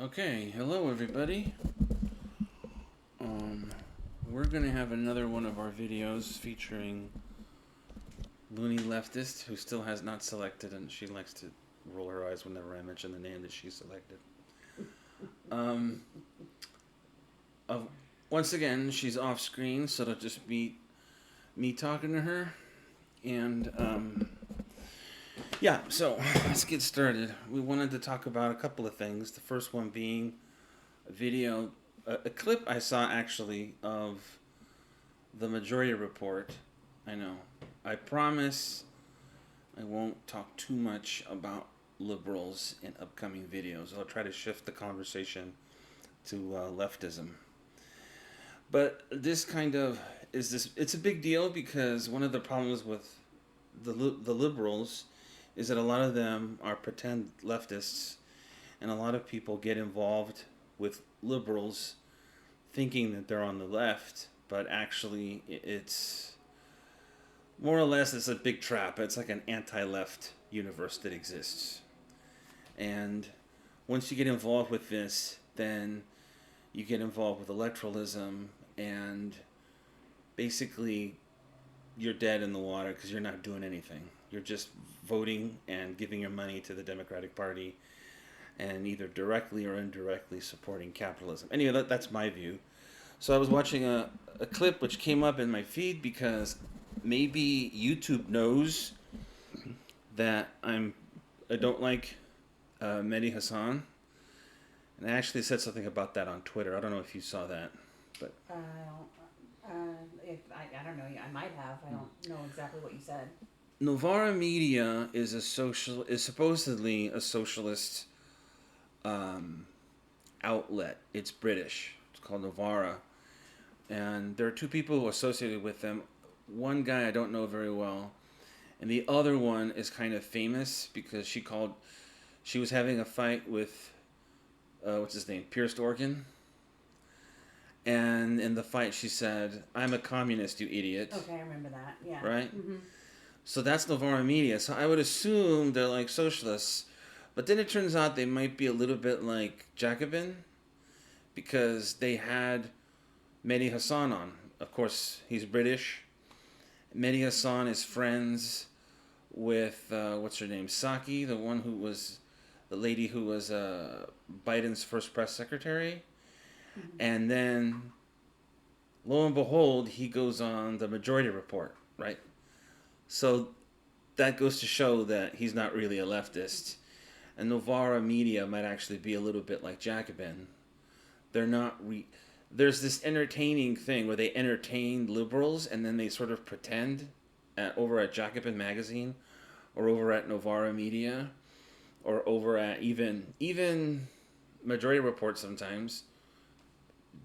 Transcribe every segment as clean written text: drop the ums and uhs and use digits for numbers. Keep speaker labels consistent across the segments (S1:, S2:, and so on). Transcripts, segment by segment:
S1: Okay, hello everybody. Um, we're gonna have another one of our videos featuring Loony Leftist, who still has not selected, and she likes to roll her eyes whenever I mention the name that she selected. Um, uh, Once again, she's off screen, so it'll just be me talking to her. And yeah, so let's get started. We wanted to talk about a couple of things. The first one being a video, a clip I saw actually of the Majority Report. I know. I promise I won't talk too much about liberals in upcoming videos. I'll try to shift the conversation to leftism. But this kind of is this. It's a big deal because one of the problems with the liberals is that a lot of them are pretend leftists, and a lot of people get involved with liberals thinking that they're on the left, but actually it's more or less it's a big trap. It's like an anti-left universe that exists. And once you get involved with this, then you get involved with electoralism, and basically you're dead in the water because you're not doing anything. You're just voting and giving your money to the Democratic Party and either directly or indirectly supporting capitalism. Anyway, that's my view. So I was watching a clip which came up in my feed because maybe YouTube knows that I don't like Mehdi Hasan, and I actually said something about that on Twitter. I don't know if you saw that, but
S2: I don't know. I might have. I don't know exactly what you said.
S1: Novara Media is supposedly a socialist outlet. It's British. It's called Novara, and there are two people who are associated with them. One guy I don't know very well, and the other one is kind of famous because she was having a fight with what's his name, Pierce Organ, and in the fight she said, "I'm a communist, you idiot."
S2: Okay, I remember that. Yeah.
S1: Right.
S2: Mm-hmm.
S1: So that's Novara Media. So I would assume they're like socialists, but then it turns out they might be a little bit like Jacobin because they had Mehdi Hassan on. Of course, he's British. Mehdi Hassan is friends with what's her name, Saki, the lady who was Biden's first press secretary,
S2: Mm-hmm.
S1: and then lo and behold, he goes on the Majority Report, right? So that goes to show that he's not really a leftist, and Novara Media might actually be a little bit like Jacobin. They're not There's this entertaining thing where they entertain liberals and then they sort of pretend over at Jacobin magazine or over at Novara Media or over at even Majority Report sometimes.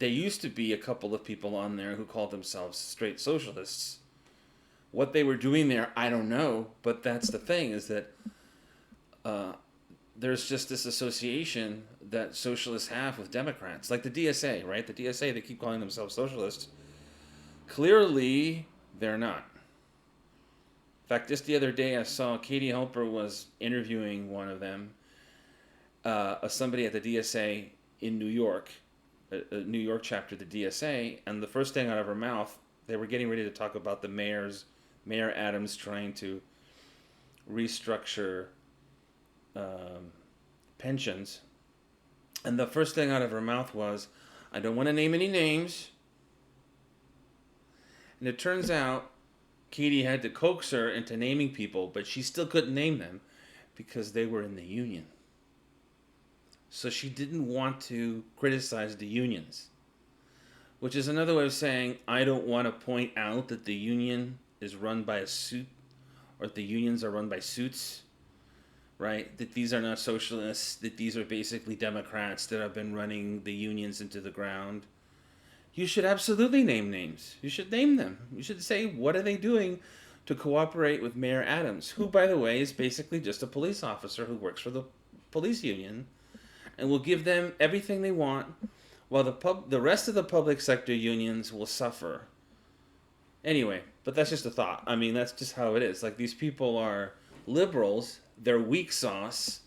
S1: There used to be a couple of people on there who called themselves straight socialists. What they were doing there, I don't know, but that's the thing is that uh, there's just this association that socialists have with Democrats, like the DSA, right? The DSA, they keep calling themselves socialists. Clearly, they're not. In fact, just the other day, I saw Katie Helper was interviewing one of them, somebody at the DSA in New York, a New York chapter of the DSA, and the first thing out of her mouth, they were getting ready to talk about Mayor Adams trying to restructure pensions. And the first thing out of her mouth was, I don't want to name any names. And it turns out Katie had to coax her into naming people, but she still couldn't name them because they were in the union. So she didn't want to criticize the unions, which is another way of saying I don't want to point out that the union is run by a suit or that the unions are run by suits, right? That these are not socialists, that these are basically Democrats that have been running the unions into the ground. You should absolutely name names. You should name them. You should say, what are they doing to cooperate with Mayor Adams, who, by the way, is basically just a police officer who works for the police union and will give them everything they want while the rest of the public sector unions will suffer. Anyway, but that's just a thought. I mean, that's just how it is. Like, these people are liberals, they're weak sauce,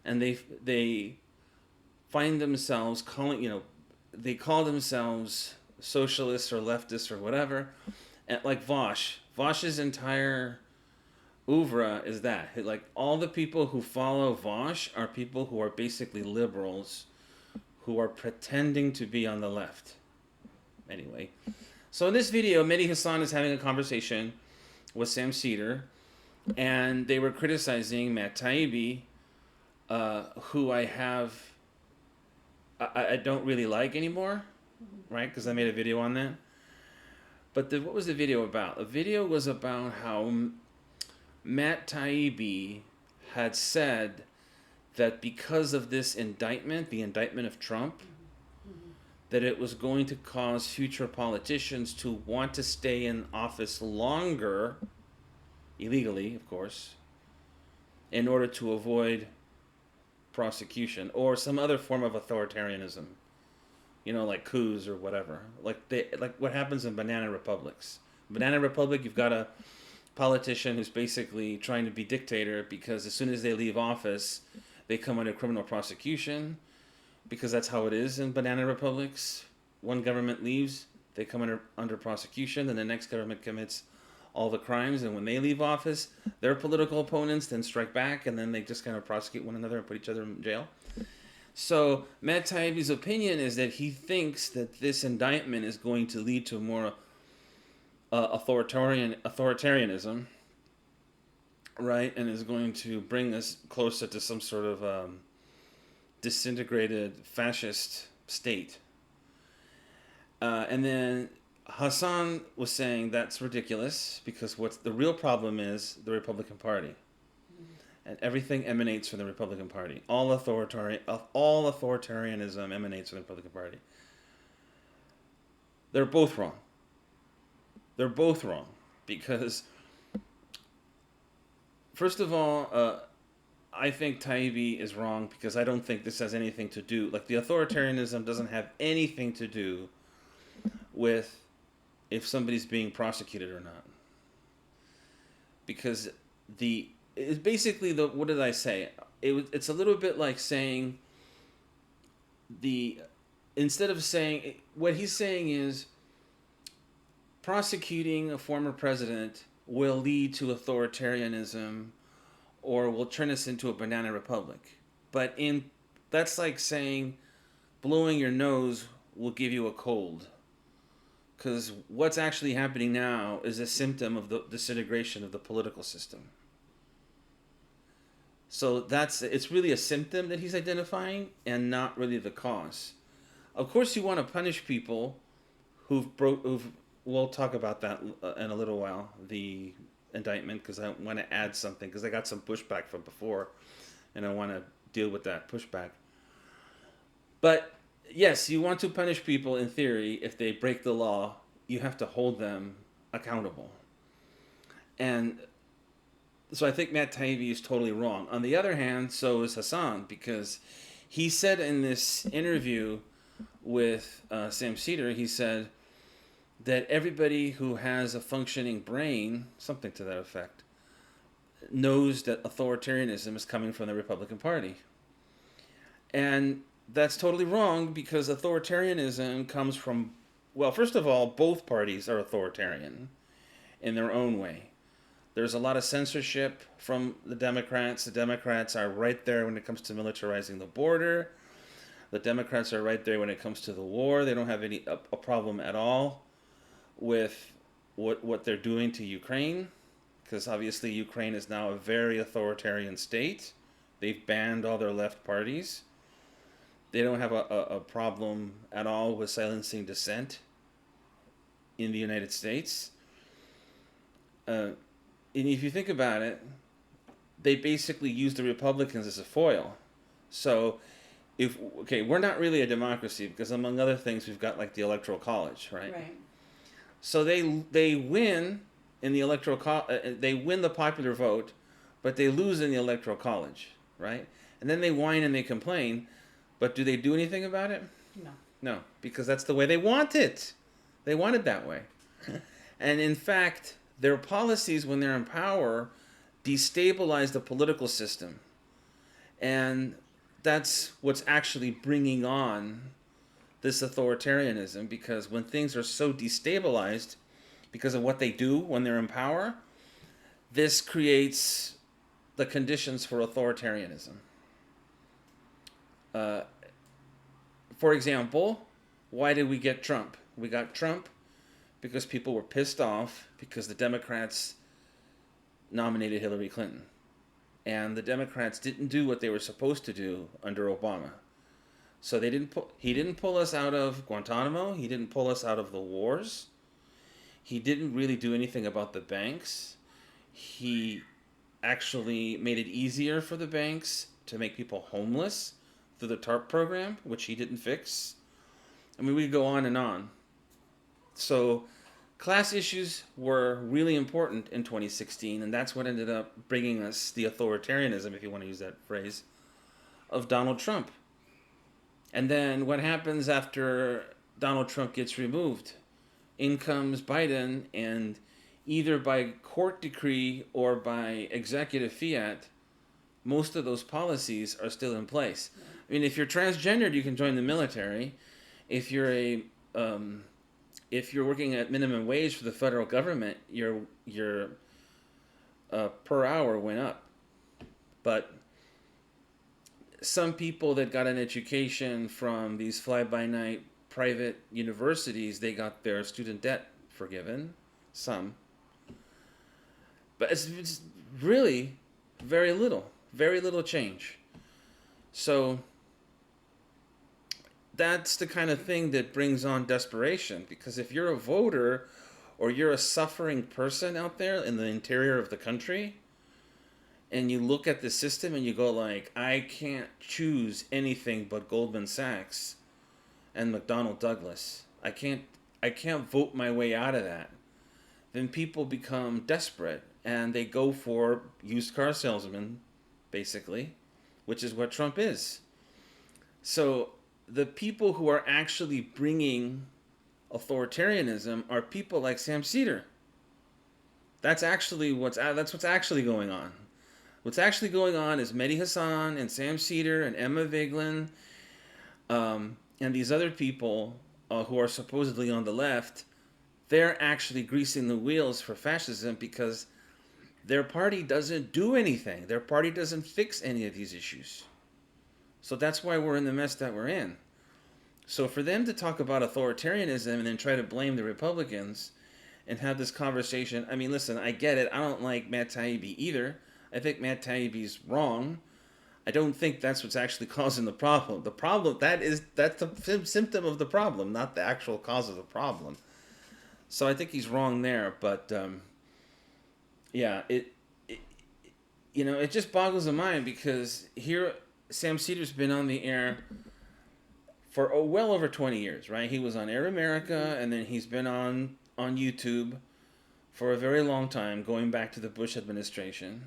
S1: and they find themselves calling, they call themselves socialists or leftists or whatever, and like Vosh's entire oeuvre is that, like, all the people who follow Vosh are people who are basically liberals who are pretending to be on the left. Anyway, so in this video, Mehdi Hasan is having a conversation with Sam Cedar, and they were criticizing Matt Taibbi, who I don't really like anymore, right? Because I made a video on that. But what was the video about? The video was about how Matt Taibbi had said that because of this indictment, the indictment of Trump, that it was going to cause future politicians to want to stay in office longer, illegally, of course, in order to avoid prosecution or some other form of authoritarianism, like coups or whatever, like what happens in banana republics. Banana Republic, you've got a politician who's basically trying to be dictator because as soon as they leave office, they come under criminal prosecution, because that's how it is in banana republics. One government leaves, they come under prosecution, and the next government commits all the crimes, and when they leave office, their political opponents then strike back, and then they just kind of prosecute one another and put each other in jail. So Matt Taibbi's opinion is that he thinks that this indictment is going to lead to more authoritarianism, right, and is going to bring us closer to some sort of disintegrated fascist state. And then Hasan was saying that's ridiculous because what's the real problem is the Republican Party. And everything emanates from the Republican Party. All authoritarianism emanates from the Republican Party. They're both wrong. They're both wrong because, first of all, I think Taibbi is wrong because I don't think this has anything to do, like the authoritarianism doesn't have anything to do with if somebody's being prosecuted or not. Because it's basically what did I say? It's a little bit like saying instead of saying, what he's saying is prosecuting a former president will lead to authoritarianism or will turn us into a banana republic. But that's like saying blowing your nose will give you a cold. Because what's actually happening now is a symptom of the disintegration of the political system. So it's really a symptom that he's identifying and not really the cause. Of course, you want to punish people we'll talk about that in a little while, the indictment, because I want to add something, because I got some pushback from before, and I want to deal with that pushback. But yes, you want to punish people in theory. If they break the law, you have to hold them accountable. And so I think Matt Taibbi is totally wrong. On the other hand, so is Hasan, because he said in this interview with Sam Cedar, he said that everybody who has a functioning brain, something to that effect, knows that authoritarianism is coming from the Republican Party. And that's totally wrong because authoritarianism comes from, well, first of all, both parties are authoritarian in their own way. There's a lot of censorship from the Democrats. The Democrats are right there when it comes to militarizing the border. The Democrats are right there when it comes to the war. They don't have a problem at all with what they're doing to Ukraine, because obviously Ukraine is now a very authoritarian state. They've banned all their left parties. They don't have a problem at all with silencing dissent in the United States. And if you think about it, they basically use the Republicans as a foil. So we're not really a democracy because among other things we've got like the Electoral College, right?
S2: Right.
S1: So they win in the they win the popular vote, but they lose in the Electoral College, right? And then they whine and they complain, but do they do anything about it?
S2: No.
S1: No, because that's the way they want it. They want it that way. And in fact, their policies when they're in power destabilize the political system. And that's what's actually bringing on this authoritarianism, because when things are so destabilized because of what they do when they're in power, this creates the conditions for authoritarianism. Uh, for example, why did we get Trump? We got Trump because people were pissed off because the Democrats nominated Hillary Clinton. And the Democrats didn't do what they were supposed to do under Obama. So he didn't pull us out of Guantanamo. He didn't pull us out of the wars. He didn't really do anything about the banks. He actually made it easier for the banks to make people homeless through the TARP program, which he didn't fix. I mean, we could go on and on. So class issues were really important in 2016, and that's what ended up bringing us the authoritarianism, if you want to use that phrase, of Donald Trump. And then what happens after Donald Trump gets removed? In comes Biden, and either by court decree or by executive fiat, most of those policies are still in place. I mean, if you're transgendered, you can join the military. If you're if you're working at minimum wage for the federal government, your per hour went up. But some people that got an education from these fly-by-night private universities, they got their student debt forgiven. Some. But it's really very little change. So that's the kind of thing that brings on desperation, because if you're a voter or you're a suffering person out there in the interior of the country, and you look at the system and you go like, I can't choose anything but Goldman Sachs and McDonnell Douglas. I can't vote my way out of that. Then people become desperate and they go for used car salesmen, basically, which is what Trump is. So the people who are actually bringing authoritarianism are people like Sam Cedar. That's what's actually going on. What's actually going on is Mehdi Hasan and Sam Cedar and Emma Vigeland, and these other people who are supposedly on the left. They're actually greasing the wheels for fascism because their party doesn't do anything. Their party doesn't fix any of these issues. So that's why we're in the mess that we're in. So for them to talk about authoritarianism and then try to blame the Republicans and have this conversation, I mean, listen, I get it. I don't like Matt Taibbi either. I think Matt Taibbi's wrong. I don't think that's what's actually causing the problem. The problem, that's the symptom of the problem, not the actual cause of the problem. So I think he's wrong there. But yeah, it just boggles the mind, because here Sam Cedar's been on the air for well over 20 years, right? He was on Air America, and then he's been on YouTube for a very long time, going back to the Bush administration.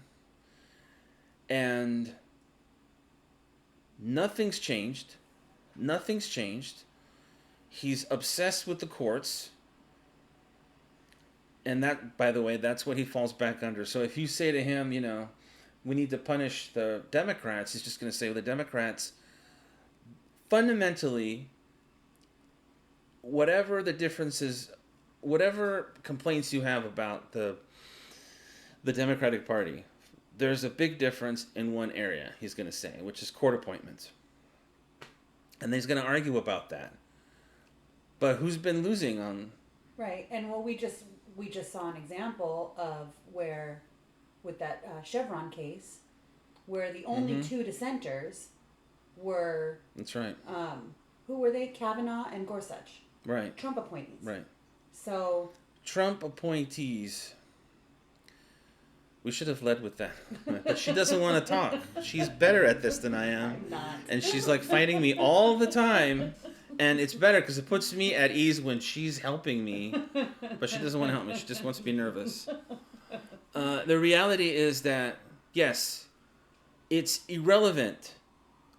S1: And nothing's changed. Nothing's changed. He's obsessed with the courts. And that, by the way, that's what he falls back under. So if you say to him, we need to punish the Democrats, he's just going to say, well, the Democrats, fundamentally, whatever the differences, whatever complaints you have about the Democratic Party, there's a big difference in one area, he's going to say, which is court appointments. And he's going to argue about that. But who's been losing on...
S2: Right, and well, we just saw an example of where, with that Chevron case, where the only two dissenters were...
S1: That's right.
S2: Who were they? Kavanaugh and Gorsuch.
S1: Right.
S2: Trump appointees.
S1: Right.
S2: So...
S1: Trump appointees... We should have led with that. But she doesn't want to talk. She's better at this than I am.
S2: I'm not.
S1: And she's like fighting me all the time. And it's better because it puts me at ease when she's helping me. But she doesn't want to help me. She just wants to be nervous. The reality is that, yes, it's irrelevant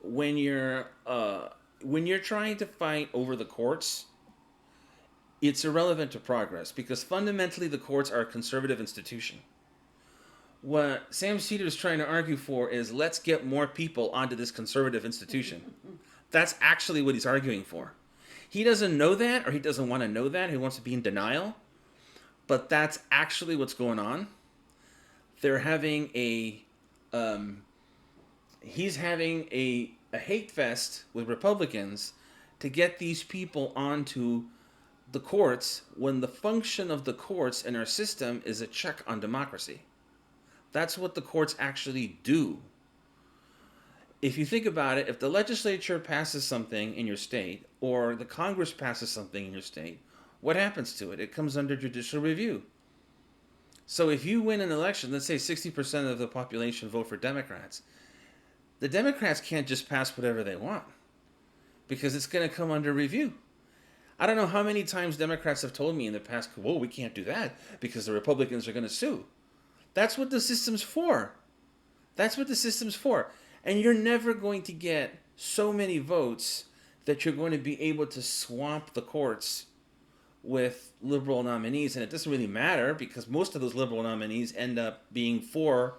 S1: when you're trying to fight over the courts. It's irrelevant to progress because fundamentally the courts are a conservative institution. What Sam Cedar is trying to argue for is let's get more people onto this conservative institution. That's actually what he's arguing for. He doesn't know that, or he doesn't want to know that. He wants to be in denial. But that's actually what's going on. They're having he's having a hate fest with Republicans to get these people onto the courts when the function of the courts in our system is a check on democracy. That's what the courts actually do. If you think about it, if the legislature passes something in your state or the Congress passes something in your state, what happens to it? It comes under judicial review. So if you win an election, let's say 60% of the population vote for Democrats, the Democrats can't just pass whatever they want because it's going to come under review. I don't know how many times Democrats have told me in the past, whoa, we can't do that because the Republicans are going to sue. That's what the system's for. That's what the system's for. And you're never going to get so many votes that you're going to be able to swamp the courts with liberal nominees. And it doesn't really matter because most of those liberal nominees end up being for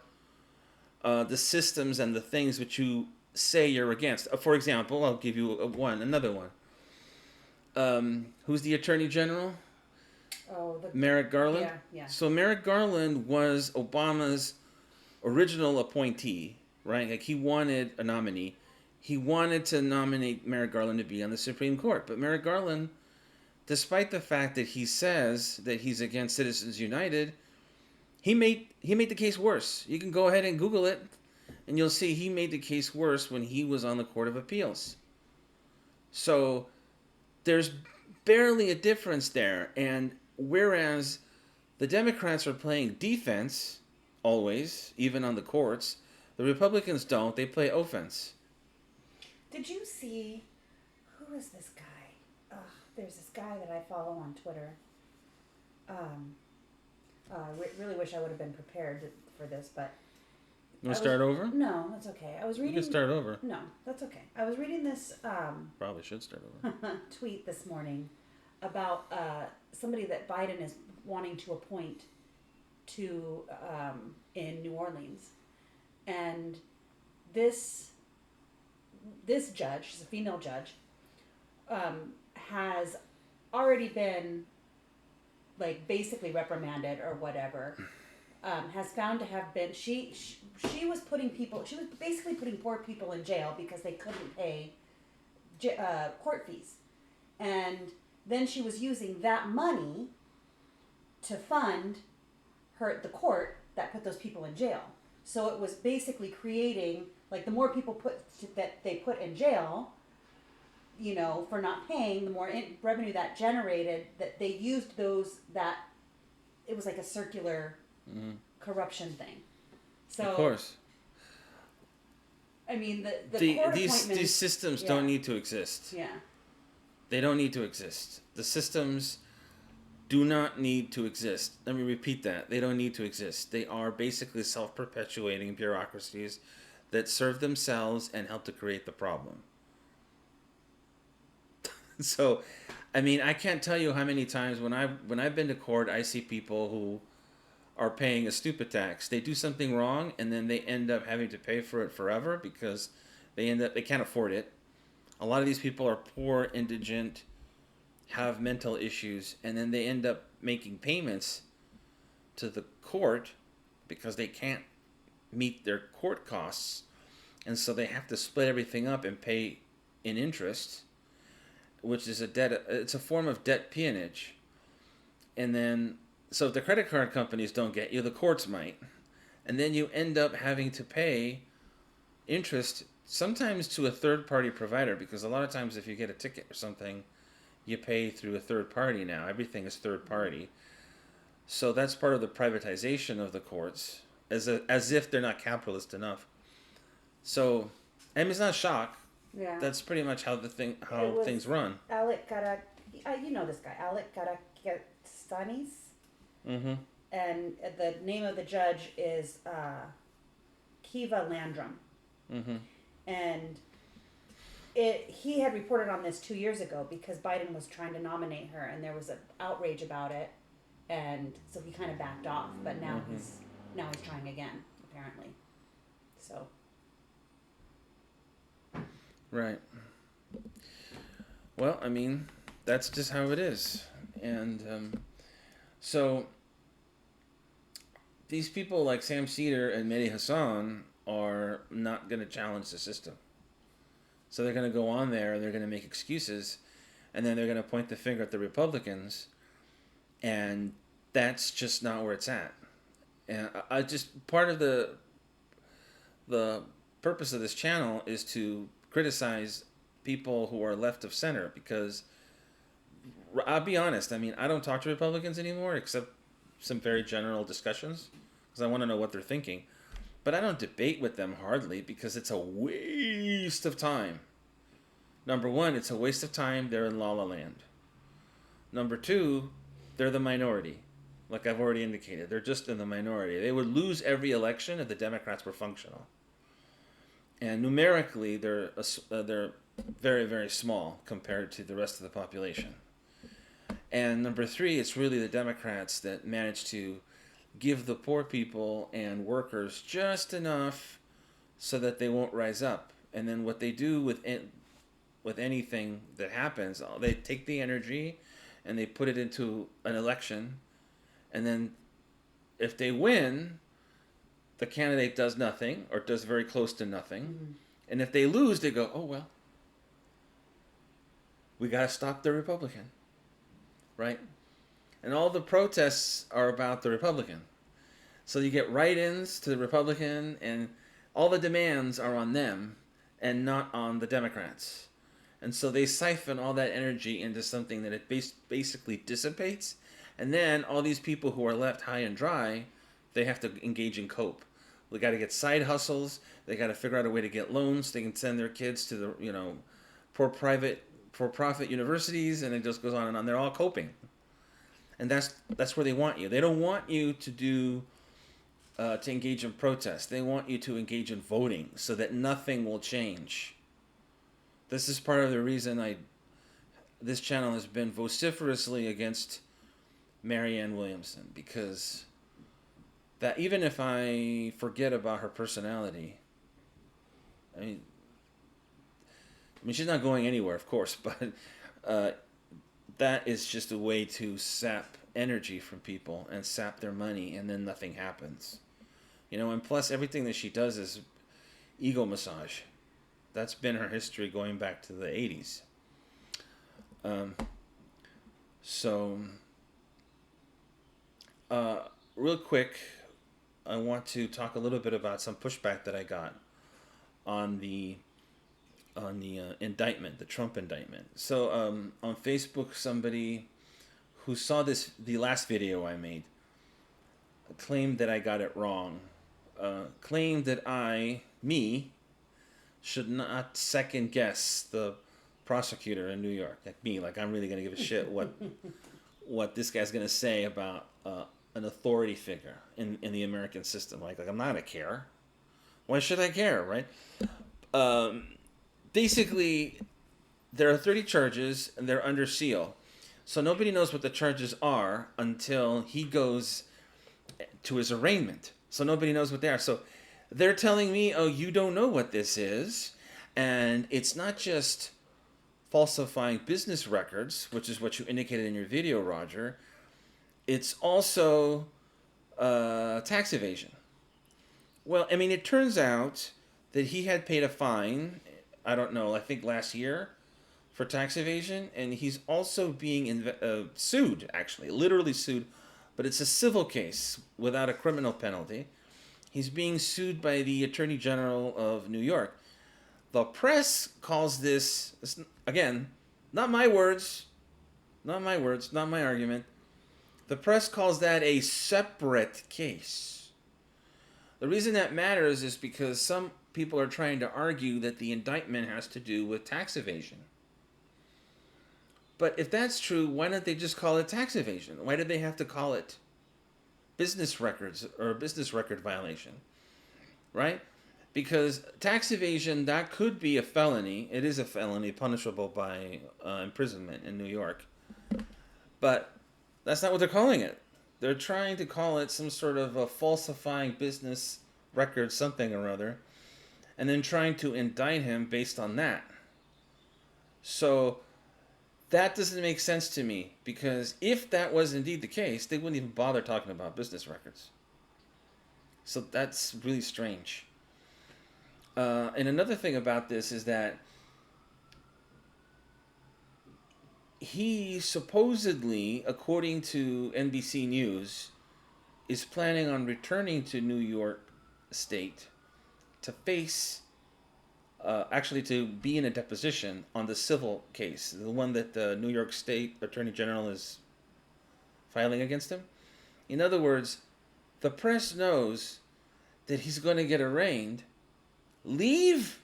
S1: the systems and the things which you say you're against. For example, I'll give you another one. Who's the Attorney General? Merrick Garland.
S2: Yeah.
S1: So Merrick Garland was Obama's original appointee, right? Like he wanted a nominee. He wanted to nominate Merrick Garland to be on the Supreme Court. But Merrick Garland, despite the fact that he says that he's against Citizens United, he made the case worse. You can go ahead and Google it, and you'll see he made the case worse when he was on the Court of Appeals. So there's barely a difference there. And whereas the Democrats are playing defense always, even on the courts, the Republicans don't. They play offense.
S2: Did you see, who is this guy? There's this guy that I follow on Twitter. I really wish I would have been prepared for this, but...
S1: You want to start over?
S2: No, that's okay. I was reading...
S1: You can start over.
S2: No, that's okay. I was reading this...
S1: Probably should start over.
S2: tweet this morning about somebody that Biden is wanting to appoint to in New Orleans. And this judge, she's a female judge, has already been like basically reprimanded or whatever. Has found to have been she was basically putting poor people in jail because they couldn't pay court fees, and then she was using that money to fund the court that put those people in jail. So it was basically creating, like, the more people that they put in jail, you know, for not paying, the more revenue that generated, that they used that it was like a circular corruption thing. So
S1: of course.
S2: I mean, the court
S1: these systems don't need to exist.
S2: Yeah.
S1: They don't need to exist. The systems do not need to exist. Let me repeat that. They don't need to exist. They are basically self-perpetuating bureaucracies that serve themselves and help to create the problem. So, I mean, I can't tell you how many times when I've been to court, I see people who are paying a stupid tax. They do something wrong, and then they end up having to pay for it forever because they can't afford it. A lot of these people are poor, indigent, have mental issues, and then they end up making payments to the court because they can't meet their court costs, and so they have to split everything up and pay in interest, which is it's a form of debt peonage. And then, so if the credit card companies don't get you, the courts might, and then you end up having to pay interest sometimes to a third-party provider, because a lot of times if you get a ticket or something, you pay through a third party now. Everything is third party. So that's part of the privatization of the courts, as if they're not capitalist enough. So, I mean, it's not a shock.
S2: Yeah.
S1: That's pretty much how things run.
S2: You know this guy, Alec Garagastanis.
S1: Mm-hmm.
S2: And the name of the judge is Kiva Landrum.
S1: Mm-hmm.
S2: And he had reported on this 2 years ago because Biden was trying to nominate her, and there was an outrage about it, and so he kind of backed off. But now now he's trying again, apparently. So.
S1: Right. Well, I mean, that's just how it is. And so these people like Sam Cedar and Mehdi Hasan are not going to challenge the system. So they're going to go on there and they're going to make excuses, and then they're going to point the finger at the Republicans, and that's just not where it's at. And I just, part of the purpose of this channel is to criticize people who are left of center, because I'll be honest, I mean, I don't talk to Republicans anymore except some very general discussions because I want to know what they're thinking. But I don't debate with them hardly because it's a waste of time. Number one, it's a waste of time. They're in La La Land. Number two, they're the minority. Like I've already indicated, they're just in the minority. They would lose every election if the Democrats were functional. And numerically, they're very, very small compared to the rest of the population. And number three, it's really the Democrats that manage to give the poor people and workers just enough so that they won't rise up. And then what they do with anything that happens, they take the energy and they put it into an election. And then if they win, the candidate does nothing or does very close to nothing.
S2: Mm-hmm.
S1: And if they lose, they go, oh, well, we got to stop the Republican. Right? And all the protests are about the Republican. So you get write-ins to the Republican, and all the demands are on them and not on the Democrats. And so they siphon all that energy into something that it basically dissipates. And then all these people who are left high and dry, they have to engage in cope. They got to get side hustles. They got to figure out a way to get loans. They can send their kids to the, for-profit universities, and it just goes on and on. They're all coping. And that's where they want you. They don't want you to engage in protest. They want you to engage in voting so that nothing will change. This is part of the reason this channel has been vociferously against Marianne Williamson, because that even if I forget about her personality, I mean she's not going anywhere, of course, but that is just a way to sap energy from people and sap their money, and then nothing happens. And plus everything that she does is ego massage. That's been her history going back to the 80s. Real quick, I want to talk a little bit about some pushback that I got on the indictment, the Trump indictment. So on Facebook, somebody who saw the last video I made claimed that I got it wrong. Claimed that me, should not second guess the prosecutor in New York. Like I'm really gonna give a shit what this guy's gonna say about an authority figure in the American system. Like I'm not gonna care. Why should I care, right? Basically, there are 30 charges and they're under seal. So nobody knows what the charges are until he goes to his arraignment. So nobody knows what they are. So they're telling me, oh, you don't know what this is. And it's not just falsifying business records, which is what you indicated in your video, Roger. It's also tax evasion. Well, I mean, it turns out that he had paid a fine, I don't know, I think last year, for tax evasion, and he's also being sued, actually, literally sued, but it's a civil case without a criminal penalty. He's being sued by the Attorney General of New York. The press calls this, again, not my words, not my argument. The press calls that a separate case. The reason that matters is because some people are trying to argue that the indictment has to do with tax evasion. But if that's true, why don't they just call it tax evasion? Why did they have to call it business records or business record violation? Right? Because tax evasion, that could be a felony. It is a felony punishable by imprisonment in New York. But that's not what they're calling it. They're trying to call it some sort of a falsifying business record, something or other, and then trying to indict him based on that. So that doesn't make sense to me, because if that was indeed the case, they wouldn't even bother talking about business records. So that's really strange. And another thing about this is that he supposedly, according to NBC News, is planning on returning to New York State to face, actually to be in a deposition on the civil case, the one that the New York State Attorney General is filing against him. In other words, the press knows that he's going to get arraigned, leave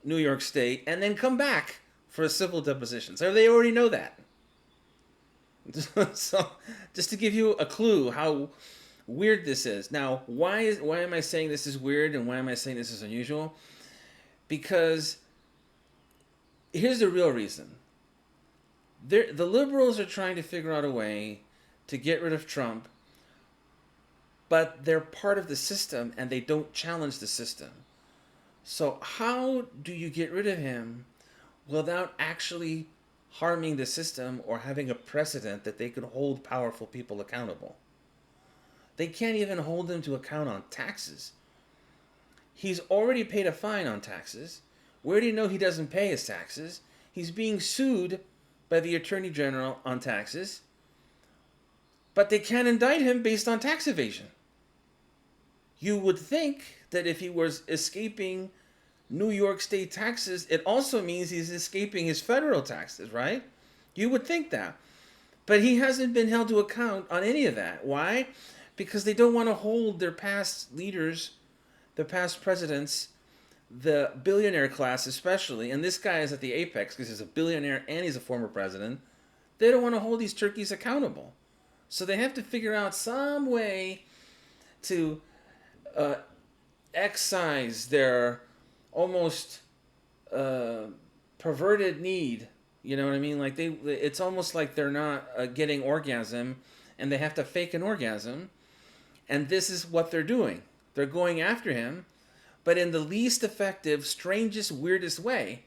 S1: New York State, and then come back for a civil deposition. So they already know that. So, just to give you a clue how weird this is. Now, why am I saying this is weird, and why am I saying this is unusual? Because here's the real reason. The liberals are trying to figure out a way to get rid of Trump, but they're part of the system and they don't challenge the system. So how do you get rid of him without actually harming the system or having a precedent that they could hold powerful people accountable? They can't even hold him to account on taxes. He's already paid a fine on taxes. Where do you know he doesn't pay his taxes? He's being sued by the Attorney General on taxes, but they can't indict him based on tax evasion. You would think that if he was escaping New York State taxes, it also means he's escaping his federal taxes, right? You would think that. But he hasn't been held to account on any of that. Why? Because they don't want to hold their past leaders, their past presidents, the billionaire class especially, and this guy is at the apex because he's a billionaire and he's a former president. They don't want to hold these turkeys accountable. So they have to figure out some way to excise their almost perverted need. You know what I mean? Like it's almost like they're not getting orgasm, and they have to fake an orgasm. And this is what they're doing. They're going after him, but in the least effective, strangest, weirdest way,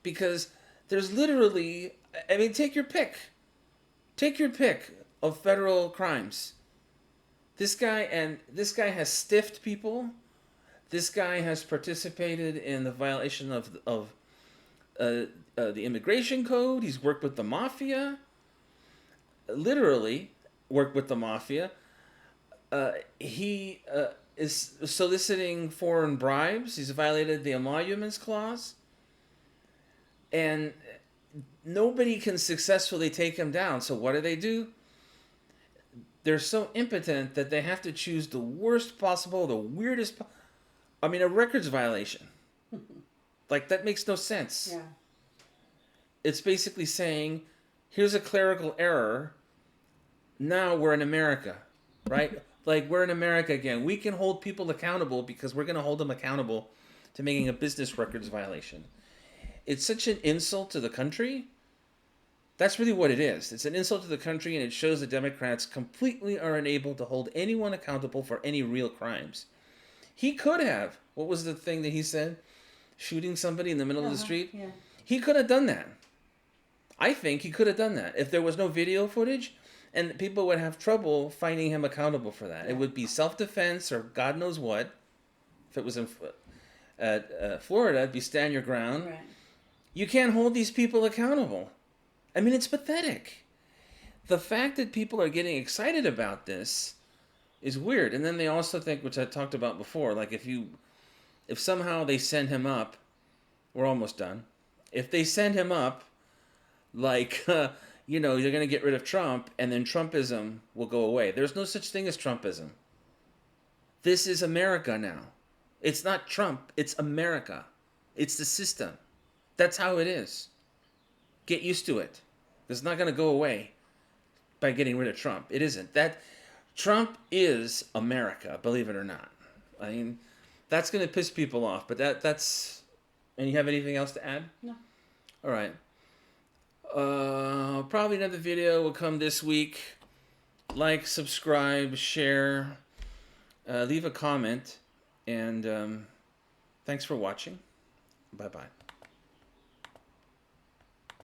S1: because there's literally, I mean, take your pick. Take your pick of federal crimes. This guy has stiffed people. This guy has participated in the violation of the immigration code. He's worked with the mafia. Literally worked with the mafia. He is soliciting foreign bribes. He's violated the emoluments clause. And nobody can successfully take him down. So what do? They're so impotent that they have to choose the worst possible, the weirdest. I mean, a records violation. Like, that makes no sense.
S2: Yeah.
S1: It's basically saying, here's a clerical error. Now we're in America, right? Like, we're in America again. We can hold people accountable because we're going to hold them accountable to making a business records violation. It's such an insult to the country. That's really what it is. It's an insult to the country, and it shows the Democrats completely are unable to hold anyone accountable for any real crimes. He could have. What was the thing that he said? Shooting somebody in the middle of the street?
S2: Yeah.
S1: He could have done that. I think he could have done that. If there was no video footage, and people would have trouble finding him accountable for that.
S2: Yeah.
S1: It would be self-defense or God knows what. If it was in Florida, it'd be stand your ground.
S2: Right.
S1: You can't hold these people accountable. I mean, it's pathetic. The fact that people are getting excited about this is weird. And then they also think, which I talked about before, like if somehow they send him up, we're almost done. If they send him up, like, you're going to get rid of Trump, and then Trumpism will go away. There's no such thing as Trumpism. This is America now. It's not Trump. It's America. It's the system. That's how it is. Get used to it. It's not going to go away by getting rid of Trump. It isn't. That Trump is America, believe it or not. I mean, that's going to piss people off, but that's... And you have anything else to add?
S2: No.
S1: All right. Probably another video will come this week like, subscribe, share, leave a comment, and thanks for watching. Bye-bye.